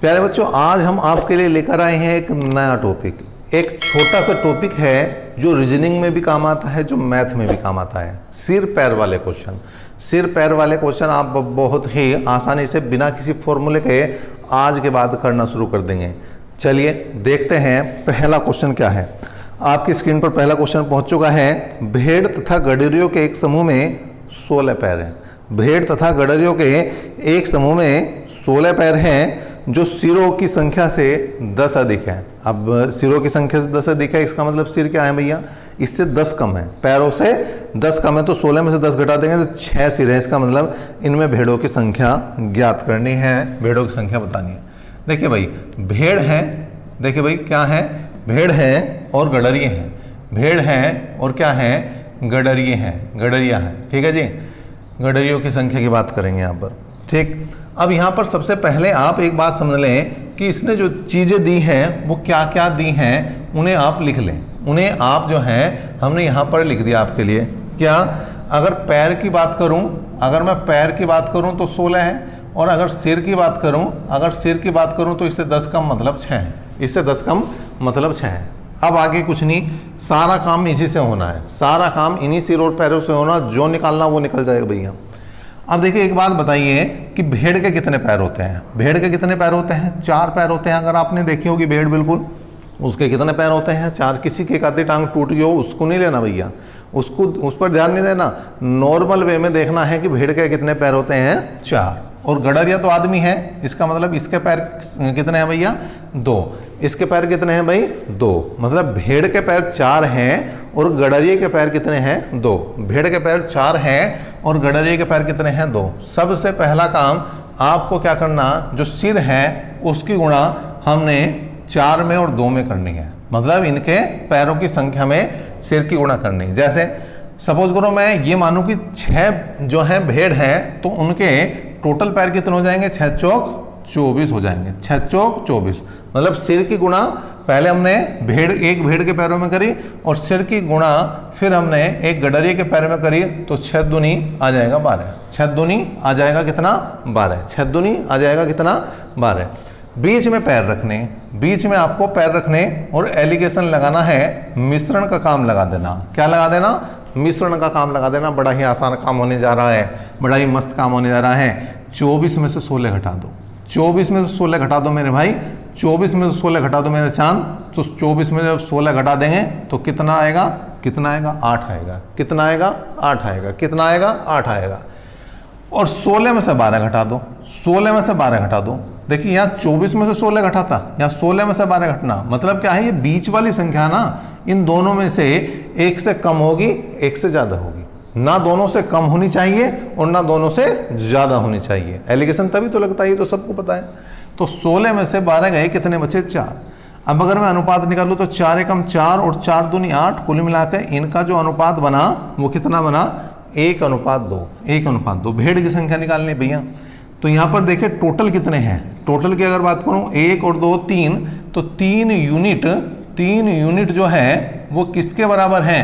प्यारे बच्चों, आज हम आपके लिए लेकर आए हैं एक नया टॉपिक। एक छोटा सा टॉपिक है जो रीजनिंग में भी काम आता है, जो मैथ में भी काम आता है। सिर पैर वाले क्वेश्चन। सिर पैर वाले क्वेश्चन आप बहुत ही आसानी से बिना किसी फॉर्मूले के आज के बाद करना शुरू कर देंगे। चलिए देखते हैं पहला क्वेश्चन क्या है। आपकी स्क्रीन पर पहला क्वेश्चन पहुंच चुका है। भेड़ तथा गडरियों के एक समूह में 16 पैर हैं। भेड़ तथा गडरियों के एक समूह में 16 पैर हैं जो सिरों की संख्या से 10 अधिक है। अब सिरों की संख्या से 10 अधिक है, इसका मतलब सिर क्या है भैया, इससे 10 कम है। पैरों से 10 कम है तो 16 में से 10 घटा देंगे तो 6 सिर है। इसका मतलब इनमें भेड़ों की संख्या ज्ञात करनी है, भेड़ों की संख्या बतानी है। देखिए भाई, भेड़ है, देखिए भाई क्या है, भेड़ है और गडरिये हैं। भेड़ है और क्या है, गडरिये हैं, गडरिया है। ठीक है जी, गडरियों की संख्या की बात करेंगे यहाँ पर। ठीक, अब यहाँ पर सबसे पहले आप एक बात समझ लें कि इसने जो चीज़ें दी हैं वो क्या क्या दी हैं, उन्हें आप लिख लें। उन्हें आप जो है हमने यहाँ पर लिख दिया आपके लिए। क्या, अगर पैर की बात करूँ, अगर मैं पैर की बात करूँ तो 16 है, और अगर सिर की बात करूँ, अगर सिर की बात करूँ तो इससे 10 कम मतलब 6 है। इससे 10 कम मतलब 6 है। अब आगे कुछ नहीं, सारा काम इसी से होना है, सारा काम इन्हीं सिर और पैरों से होना। जो निकालना वो निकल जाएगा भैया। अब देखिए एक बात बताइए कि भेड़ के कितने पैर होते हैं। भेड़ के कितने पैर होते हैं, 4 पैर होते हैं। अगर आपने देखी होगी भेड़, बिल्कुल उसके कितने पैर होते हैं, 4। किसी की एक आधी टांग टूट गई हो उसको नहीं लेना भैया, उसको उस पर ध्यान नहीं देना। नॉर्मल वे में देखना है कि भेड़ के कितने पैर होते हैं, 4। और गडरिया तो आदमी है, इसका मतलब इसके पैर कितने हैं भैया, 2। इसके पैर कितने हैं भाई, 2। मतलब भेड़ के पैर 4 हैं और गडरिये के पैर कितने हैं, 2। भेड़ के पैर 4 हैं और गडरिये के पैर कितने हैं, 2। सबसे पहला काम आपको क्या करना, जो सिर है उसकी गुणा हमने 4 में और 2 में करनी है। मतलब इनके पैरों की संख्या में सिर की गुणा करनी। जैसे सपोज करो मैं ये मानूं कि 6 जो है भेड़ हैं तो उनके टोटल पैर कितने हो जाएंगे, 6 चौक 24 हो जाएंगे। 6 चौक 24 मतलब सिर की गुणा पहले हमने एक भेड़ के पैरों में करी और सिर की गुणा फिर हमने एक गडरिये के पैर में करी, तो 6 दूनी आ जाएगा 12। 6 दूनी आ जाएगा कितना, 12। 6 दूनी आ जाएगा कितना, 12। बीच में पैर रखने, बीच में आपको पैर रखने और एलिगेशन लगाना है, मिश्रण का काम लगा देना। क्या लगा देना, मिश्रण का काम लगा देना। बड़ा ही आसान काम होने जा रहा है, बड़ा ही मस्त काम होने जा रहा है। 24 में से 16 घटा दो, 24 में से 16 घटा दो मेरे भाई, 24 में से 16 घटा दो मेरे चांद। तो 24 में जब 16 घटा देंगे तो कितना आएगा, कितना आएगा, 8 आएगा। कितना आएगा, 8 आएगा। कितना आएगा, 8 आएगा। और 16 में से 12 घटा दो, 16 में से 12 घटा दो। देखिए यहाँ 24 में से 16 घटा था, यहाँ 16 में से 12 घटना। मतलब क्या है, ये बीच वाली संख्या ना इन दोनों में से एक से कम होगी, एक से ज्यादा होगी। ना दोनों से कम होनी चाहिए और ना दोनों से ज्यादा होनी चाहिए। एलिगेशन तभी तो लगता है, ये तो सबको पता है। तो 16 में से 12 गए, कितने बचे, 4। अब अगर मैं अनुपात निकालूं तो 4 एकम 4 और 4 दूनी 8, कुल मिलाकर इनका जो अनुपात बना वो कितना बना, 1:2। 1:2 भेड़ की संख्या निकालनी भैया। तो यहाँ पर देखिए टोटल कितने हैं, टोटल की अगर बात करूँ 1 और 2 3, तो 3 यूनिट जो है वो किसके बराबर हैं,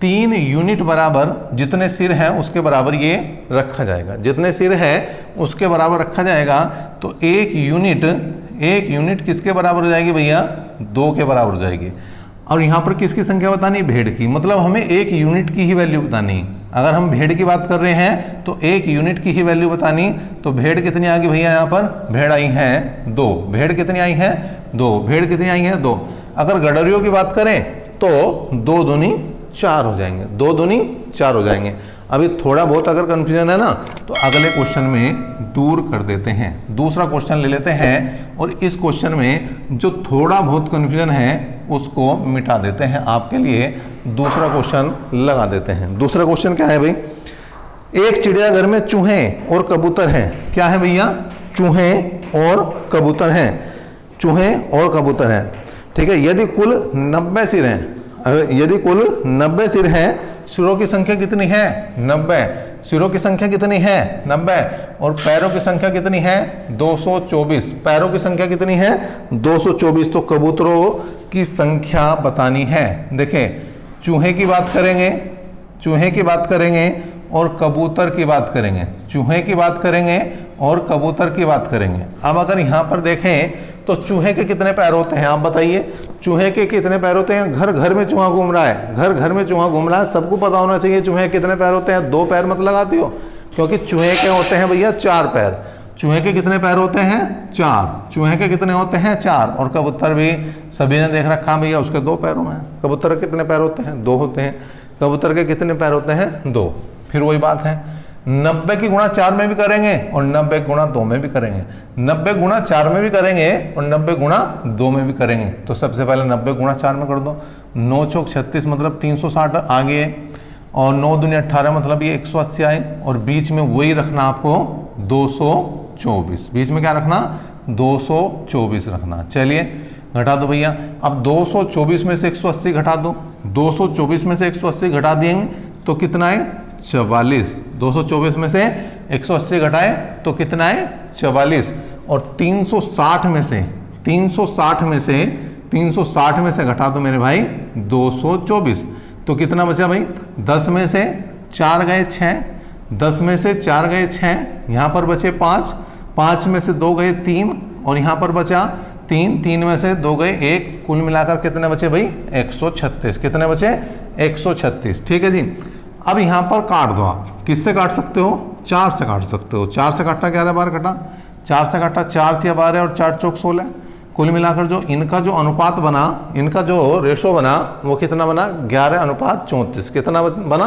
3 यूनिट बराबर जितने सिर हैं उसके बराबर ये रखा जाएगा। जितने सिर है उसके बराबर रखा जाएगा। तो 1 यूनिट किसके बराबर हो जाएगी भैया, 2 के बराबर हो जाएगी। और यहाँ पर किसकी संख्या बतानी, भेड़ की। मतलब हमें 1 यूनिट की ही वैल्यू बतानी। अगर हम भेड़ की बात कर रहे हैं तो 1 यूनिट की ही वैल्यू बतानी। तो भेड़ कितनी आ गई भैया, यहाँ पर भेड़ आई है 2। भेड़ कितनी आई है, 2। भेड़ कितनी आई है, 2। अगर गडरियों की बात करें तो 2 दूनी 4 हो जाएंगे, 2 दूनी 4 हो जाएंगे। अभी थोड़ा बहुत अगर कंफ्यूजन है ना तो अगले क्वेश्चन में दूर कर देते हैं, दूसरा क्वेश्चन ले लेते हैं और इस क्वेश्चन में जो थोड़ा बहुत कंफ्यूजन है उसको मिटा देते हैं। आपके लिए दूसरा क्वेश्चन लगा देते हैं। दूसरा क्वेश्चन क्या है भाई, एक चिड़ियाघर में चूहे और कबूतर हैं। क्या है भैया, चूहे और कबूतर हैं, चूहे और कबूतर हैं। ठीक है, यदि कुल 90 सिर हैं, यदि कुल 90 सिर हैं, सिरों की संख्या कितनी है, 90। सिरों की संख्या कितनी है, 90। और पैरों की संख्या कितनी है, 224। पैरों की संख्या कितनी है, 224। तो कबूतरों की संख्या बतानी है। देखें, चूहे की बात करेंगे, चूहे की बात करेंगे और कबूतर की बात करेंगे। चूहे की बात करेंगे और कबूतर की बात करेंगे। अब अगर यहाँ पर देखें तो चूहे के कितने पैर होते हैं, आप बताइए। चूहे के कितने पैर होते हैं? घर घर में चूहा घूम रहा है, घर घर में चूहा घूम रहा है, सबको पता होना चाहिए चूहे के कितने पैर होते हैं। 2 पैर मत लगाती हो, क्योंकि चूहे के होते हैं भैया 4 पैर। चूहे के कितने पैर होते हैं? 4। चूहे के कितने होते हैं? 4। और कबूतर भी सभी ने देख रखा भैया, उसके 2 पैरों में। कबूतर के कितने पैर होते हैं? 2 होते हैं। कबूतर के कितने पैर होते हैं? 2। फिर वही बात है, 90 की गुणा 4 में भी करेंगे और 90 गुणा 2 में भी करेंगे, 90 गुणा 4 में भी करेंगे और 90 गुणा 2 में भी करेंगे। तो सबसे पहले 90 गुणा 4 में कर दो, 9 चौक 36 मतलब 360 आ गए, और 9 दूनी 18 मतलब ये 180 आए, और बीच में वही रखना आपको 224। बीच में क्या रखना? 224 रखना। चलिए घटा दो भैया। अब 224 में से 180 घटा दो, 224 में से 180 घटा देंगे तो कितना है? 44। 224 में से 180 घटाए तो कितना है? 44। और 360 में से 360 में से घटा दो मेरे भाई 224, तो कितना बचा भाई? 10 में से 4 गए 6, 10 में से 4 गए 6, यहाँ पर बचे 5, 5 में से 2 गए 3, और यहाँ पर बचा 3, 3 में से 2 गए 1, कुल मिलाकर कितने बचे भाई? 136। कितने बचे? 136। ठीक है जी। अब यहाँ पर काट दो आप। किससे काट सकते हो? 4 से काट सकते हो। 4 से काटा 11 बार कटा, 4 से काटा 4 × 12 और 4 चौक 16। कुल मिलाकर जो इनका जो अनुपात बना, इनका जो रेशो बना वो कितना बना? 11:34। कितना बना?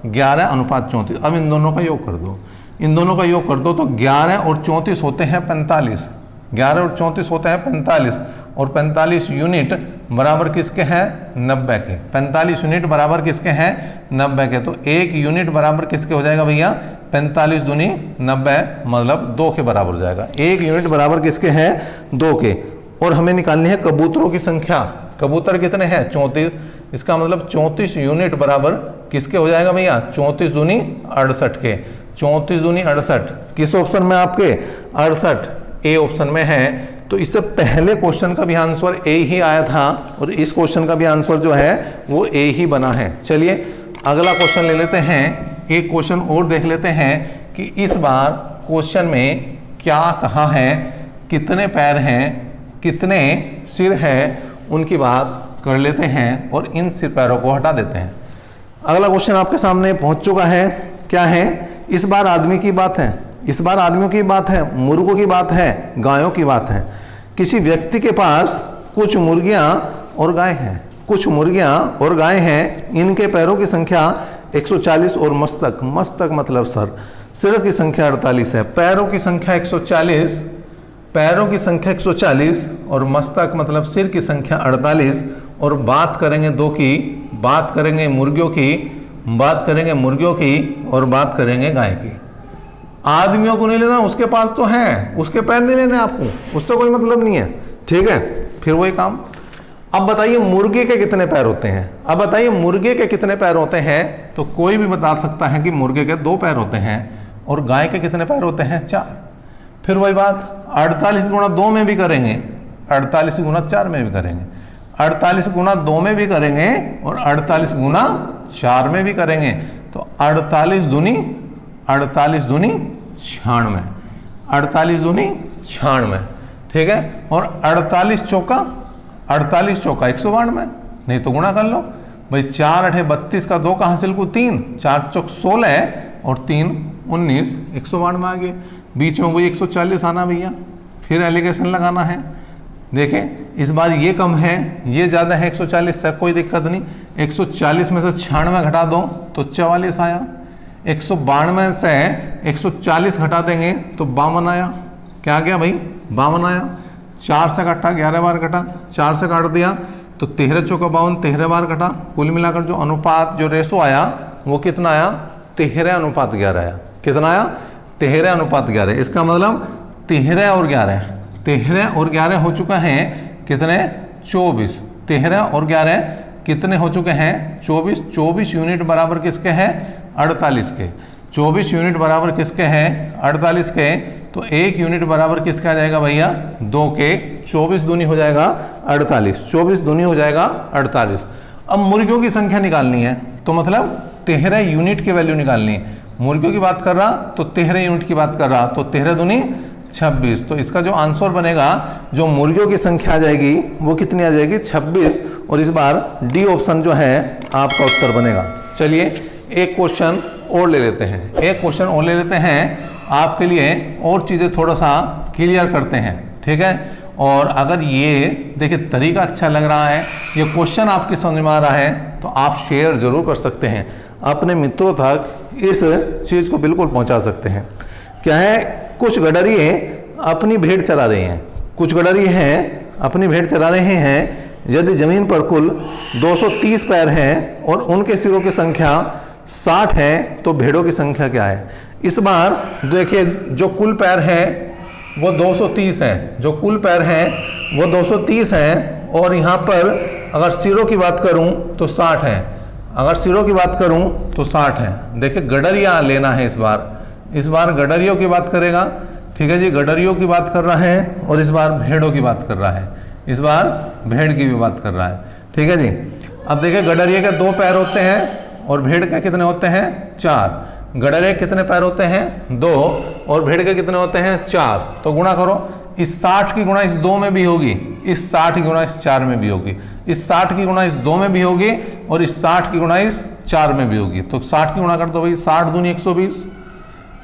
11:34। अब इन दोनों का योग कर दो, इन दोनों का योग कर दो तो 11 और 34 होते हैं 45। 11 और 34 होते हैं 45, और 45 यूनिट बराबर किसके हैं? 90 के। 45 यूनिट बराबर किसके हैं? 90 के। तो 1 यूनिट बराबर किसके हो जाएगा भैया? 45 दूनी 90 मतलब 2 के बराबर हो जाएगा। 1 यूनिट बराबर किसके हैं? 2 के। और हमें निकालनी है कबूतरों की संख्या। कबूतर कितने हैं? 34। इसका मतलब 34 यूनिट बराबर किसके हो जाएगा भैया? 34 दूनी 68 के। 34 दूनी 68 किस ऑप्शन में आपके? 68 ए ऑप्शन में है। तो इससे पहले क्वेश्चन का भी आंसर ए ही आया था, और इस क्वेश्चन का भी आंसर जो है वो ए ही बना है। चलिए अगला क्वेश्चन ले लेते हैं। एक क्वेश्चन और देख लेते हैं कि इस बार क्वेश्चन में क्या कहा है, कितने पैर हैं, कितने सिर हैं, उनकी बात कर लेते हैं और इन सिर पैरों को हटा देते हैं। अगला क्वेश्चन आपके सामने पहुंच चुका है। क्या है? इस बार आदमी की बात है, इस बार आदमियों की बात है, मुर्गों की बात है, गायों की बात है। किसी व्यक्ति के पास कुछ मुर्गियां और गाय हैं, कुछ मुर्गियां और गाय हैं। इनके पैरों की संख्या 140 और मस्तक, मस्तक मतलब सर, सिर की संख्या 48 है। पैरों की संख्या 140, पैरों की संख्या 140 और मस्तक मतलब सिर की संख्या 48। और बात करेंगे दो की, बात करेंगे मुर्गियों की, बात करेंगे मुर्गियों की और बात करेंगे गाय की। आदमियों को नहीं लेना, उसके पास तो है, उसके पैर नहीं लेने आपको, उससे कोई मतलब नहीं है। ठीक है, फिर वही काम। अब बताइए मुर्गे के कितने पैर होते हैं? अब बताइए मुर्गे के कितने पैर होते हैं? तो कोई भी बता सकता है कि मुर्गे के 2 पैर होते हैं, और गाय के कितने पैर होते हैं? 4। फिर वही बात 48 गुणा 2 में भी करेंगे, 48 गुणा 4 में भी करेंगे, 48 गुणा 2 में भी करेंगे और 48 गुणा 4 में भी करेंगे। तो 48 दूनी 98 96। ठीक है, और 48 चौका 192, नहीं तो गुणा कर लो भाई। 4 8 32 का 2 का हासिल को 3, 4 चौक 16 और 3 19, 192 आ गए। बीच में वही 140 आना भैया, फिर एलिगेशन लगाना है। देखें इस बार ये कम है, ये ज़्यादा है 140 से, कोई दिक्कत नहीं। 140 में से 96 घटा दो तो 44 आया। 192 से 140 घटा देंगे तो 52 आया। क्या आ गया भाई? 52 आया। 4 से काटा 11 बार कटा, 4 से काट दिया तो 13 चौका 52, 13 बार कटा। कुल मिलाकर जो अनुपात, जो रेशो आया वो कितना आया? 13:11 आया। कितना आया? 13:11। इसका मतलब 13 और 11, 13 और 11 हो चुका है कितने? 24। 13 और 11 कितने हो चुके हैं? 24। 24 यूनिट बराबर किसके हैं? 48 के। 24 यूनिट बराबर किसके हैं? 48 के। तो 1 यूनिट बराबर किसका आ जाएगा भैया? 2 के। 24 दूनी हो जाएगा 48, 24 दूनी हो जाएगा 48। अब मुर्गियों की संख्या निकालनी है, तो मतलब 13 यूनिट की वैल्यू निकालनी है। मुर्गियों की बात कर रहा तो 13 यूनिट की बात कर रहा, तो 13 दूनी 26। तो इसका जो आंसर बनेगा, जो मुर्गियों की संख्या आ जाएगी वो कितनी आ जाएगी 26, और इस बार डी ऑप्शन जो है आपका उत्तर बनेगा। चलिए एक क्वेश्चन और ले लेते हैं, एक क्वेश्चन और ले लेते हैं आपके लिए, और चीज़ें थोड़ा सा क्लियर करते हैं, ठीक है। और अगर ये देखिए तरीका अच्छा लग रहा है, ये क्वेश्चन आपकी समझ में आ रहा है, तो आप शेयर जरूर कर सकते हैं, अपने मित्रों तक इस चीज़ को बिल्कुल पहुंचा सकते हैं। क्या है, कुछ गडरिये अपनी भेड़ चरा रहे हैं, कुछ गडरिये हैं अपनी भेड़ चरा रहे हैं। यदि जमीन पर कुल 230 पैर हैं और उनके सिरों की संख्या 60 है, तो भेड़ों की संख्या क्या है। इस बार देखिए जो कुल पैर है वो 230 है, जो कुल पैर हैं वो 230 हैं, और यहाँ पर अगर सिरों की बात करूँ तो 60 है, अगर सिरों की बात करूँ तो 60 है। देखिए गडरिया लेना है, इस बार गडरियों की बात करेगा, ठीक है जी, गडरियों की बात कर रहा है, और इस बार भेड़ों की बात कर रहा है, इस बार भेड़ की भी बात कर रहा है, ठीक है जी। अब देखिए गडरिये के 2 पैर होते हैं और भेड़ के कितने होते हैं 4। गडरिये कितने पैर होते हैं 2, और भेड़ के कितने होते हैं 4। तो गुणा करो, इस 60 की गुणा इस 2 में भी होगी, इस 60 की गुणा इस 4 में भी होगी, इस 60 की गुणा इस 2 में भी होगी, और इस 60 की गुणा इस 4 में भी होगी। तो 60 की गुणा कर दो भाई, 60 दूनी 120,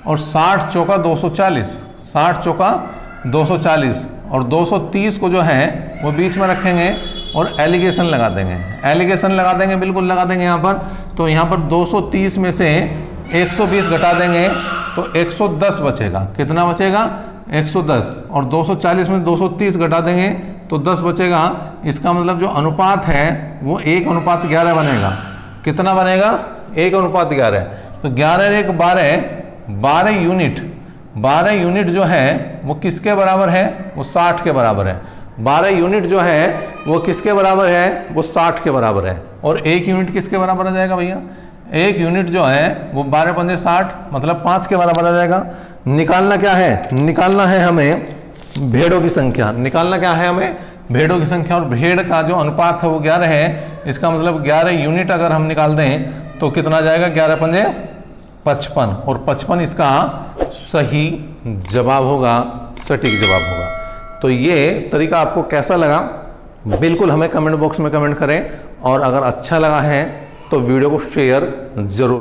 और 60 चौका 240, 60 चौका 240, और 230 को जो है वो बीच में रखेंगे और एलिगेशन लगा देंगे, एलिगेशन लगा देंगे, बिल्कुल लगा देंगे यहाँ पर। तो यहाँ पर 230 में से 120 घटा देंगे तो 110 बचेगा, कितना बचेगा 110, और 240 में 230 घटा देंगे तो 10 बचेगा। इसका मतलब जो अनुपात है वो 1:11 बनेगा, कितना बनेगा 1:11। तो 12 यूनिट, 12 यूनिट जो है वो किसके बराबर है, वो 60 के बराबर है। 12 यूनिट जो है वो किसके बराबर है, वो 60 के बराबर है। और 1 यूनिट किसके बराबर आ जाएगा भैया, 1 यूनिट जो है वो 12 पंजे 60, मतलब 5 के बराबर आ जाएगा। निकालना क्या है, निकालना है हमें भेड़ों की संख्या, निकालना क्या है हमें भेड़ों की संख्या, और भेड़ का जो अनुपात है वो 11 है। इसका मतलब 11 यूनिट अगर हम निकाल दें तो कितना जाएगा, 11 पंजे 55, और 55 इसका सही जवाब होगा, सटीक जवाब होगा। तो ये तरीका आपको कैसा लगा बिल्कुल हमें कमेंट बॉक्स में कमेंट करें, और अगर अच्छा लगा है तो वीडियो को शेयर जरूर